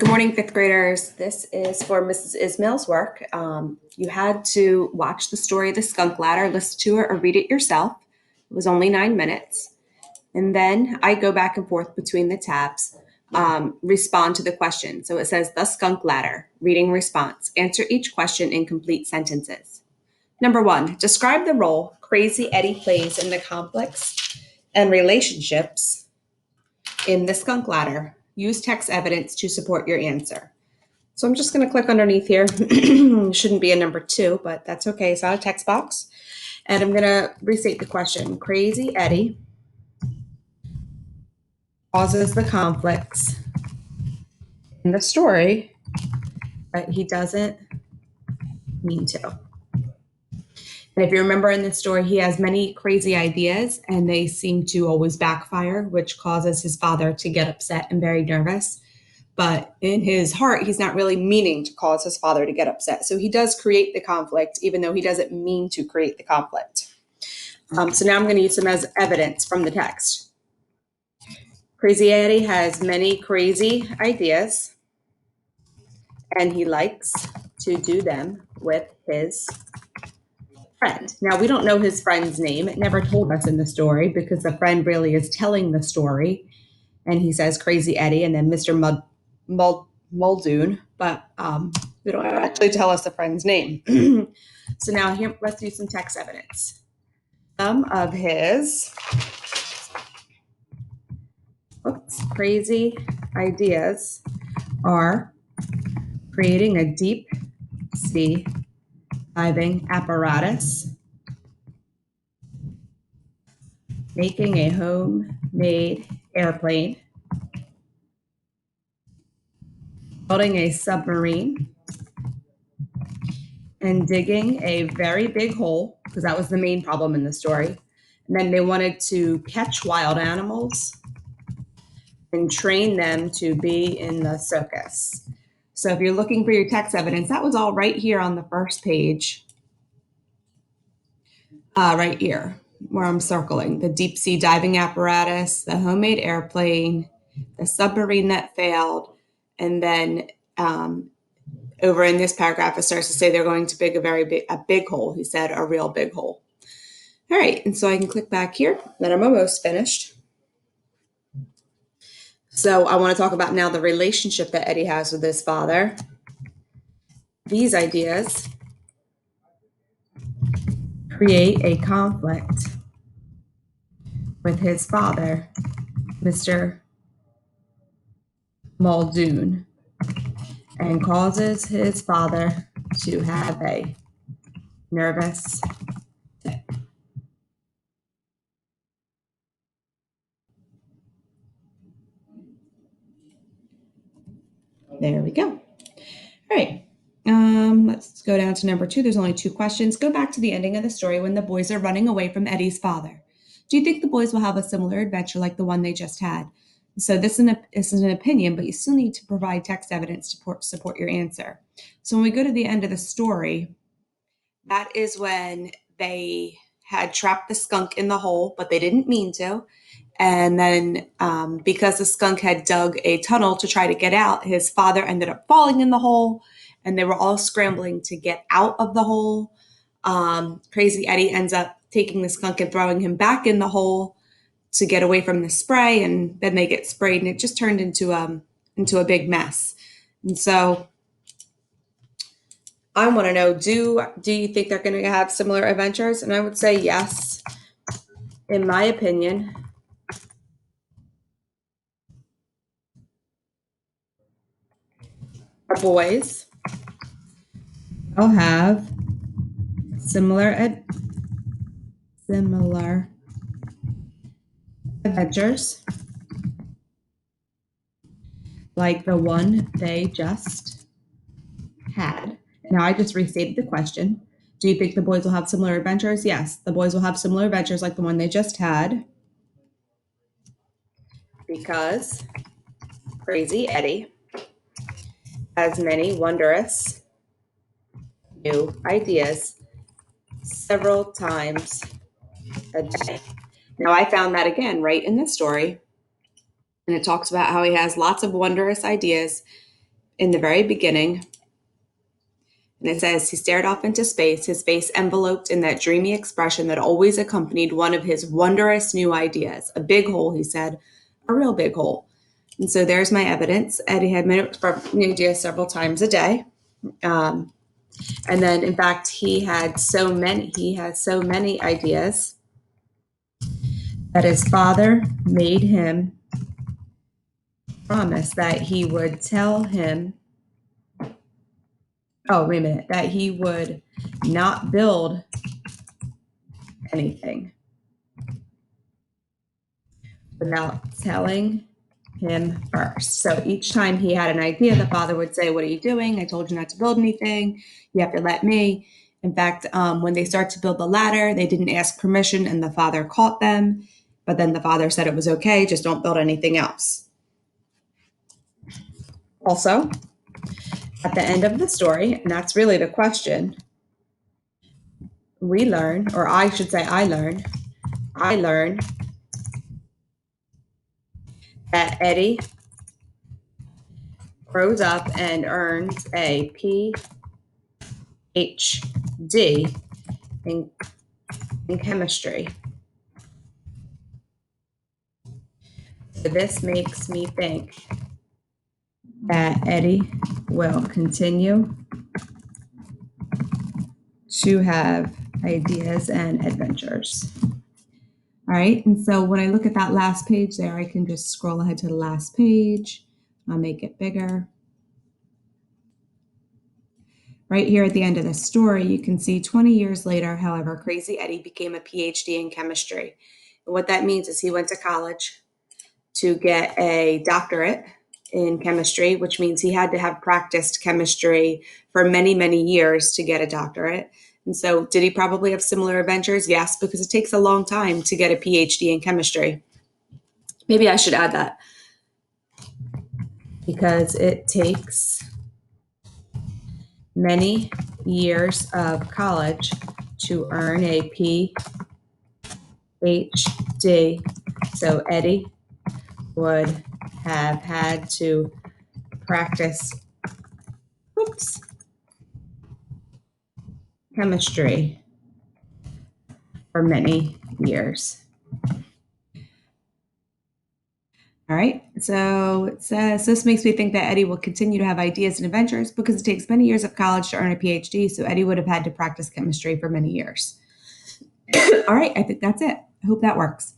Good morning, fifth graders. This is for Mrs. Ismail's work. You had to watch the story of the skunk ladder, listen to it, or read it yourself. It was only 9 minutes. And then I go back and forth between the tabs, respond to the question. So it says the skunk ladder, reading response. Answer each question in complete sentences. Number 1, describe the role Crazy Eddie plays in the conflicts and relationships in the skunk ladder. Use text evidence to support your answer. So I'm just going to click underneath here. Shouldn't be a number 2, but that's okay. It's not a text box. And I'm going to restate the question. Crazy Eddie causes the conflicts in the story, but he doesn't mean to. And if you remember in the story, he has many crazy ideas and they seem to always backfire, which causes his father to get upset and very nervous. But in his heart, he's not really meaning to cause his father to get upset. So he does create the conflict, even though he doesn't mean to create the conflict. So now I'm going to use them as evidence from the text. Crazy Eddie has many crazy ideas, and he likes to do them with his friend. Now, we don't know his friend's name. It never told us in the story because the friend really is telling the story. And he says Crazy Eddie and then Mr. Muldoon, but they don't actually tell us the friend's name. So now here, let's do some text evidence. Some of his crazy ideas are creating a deep sea diving apparatus, making a homemade airplane, building a submarine, and digging a very big hole, because that was the main problem in the story. And then they wanted to catch wild animals and train them to be in the circus. So if you're looking for your text evidence, that was all right here on the first page. Right here, where I'm circling the deep sea diving apparatus, the homemade airplane, the submarine that failed, and then over in this paragraph, it starts to say they're going to dig a big hole. He said a real big hole. All right, and so I can click back here. Then I'm almost finished. So I want to talk about now the relationship that Eddie has with his father. These ideas create a conflict with his father, Mr. Muldoon, and causes his father to have a nervous day. There we go. All right. Let's go down to number 2. There's only 2 questions. Go back to the ending of the story when the boys are running away from Eddie's father. Do you think the boys will have a similar adventure like the one they just had? So this is an opinion, but you still need to provide text evidence to support your answer. So when we go to the end of the story, that is when they had trapped the skunk in the hole, but they didn't mean to. And then because the skunk had dug a tunnel to try to get out, his father ended up falling in the hole, and they were all scrambling to get out of the hole. Crazy Eddie ends up taking the skunk and throwing him back in the hole to get away from the spray, and then they get sprayed, and it just turned into a big mess. And so I want to know, do you think they're going to have similar adventures? And I would say yes. In my opinion, our boys will have similar adventures like the one they just had. Now I just restated the question. Do you think the boys will have similar adventures? Yes, the boys will have similar adventures like the one they just had, because Crazy Eddie has many wondrous new ideas several times a day. Now I found that again right in the story, and it talks about how he has lots of wondrous ideas in the very beginning, and it says, he stared off into space, his face enveloped in that dreamy expression that always accompanied one of his wondrous new ideas. A big hole, he said, a real big hole. And so there's my evidence. Eddie had new ideas several times a day. And then, in fact, he has so many ideas that his father made him promise that he would tell him, that he would not build anything without telling him first. So each time he had an idea, the father would say, what are you doing? I told you not to build anything. You have to let me. In fact, when they start to build the ladder, they didn't ask permission and the father caught them. But then the father said it was okay, just don't build anything else. Also, at the end of the story, and that's really the question, we learn, or I should say I learn that Eddie grows up and earns a PhD in chemistry. So this makes me think that Eddie will continue to have ideas and adventures. All right, and so when I look at that last page there, I can just scroll ahead to the last page. I'll make it bigger. Right here at the end of the story, you can see 20 years later, however, Crazy Eddie became a PhD in chemistry. And what that means is he went to college to get a doctorate in chemistry, which means he had to have practiced chemistry for many, many years to get a doctorate. And so did he probably have similar adventures? Yes, because it takes a long time to get a PhD in chemistry. Maybe I should add that, because it takes many years of college to earn a PhD. So Eddie would have had to practice chemistry for many years. All right, so it says, this makes me think that Eddie will continue to have ideas and adventures because it takes many years of college to earn a PhD, so Eddie would have had to practice chemistry for many years. All right, I think that's it. I hope that works.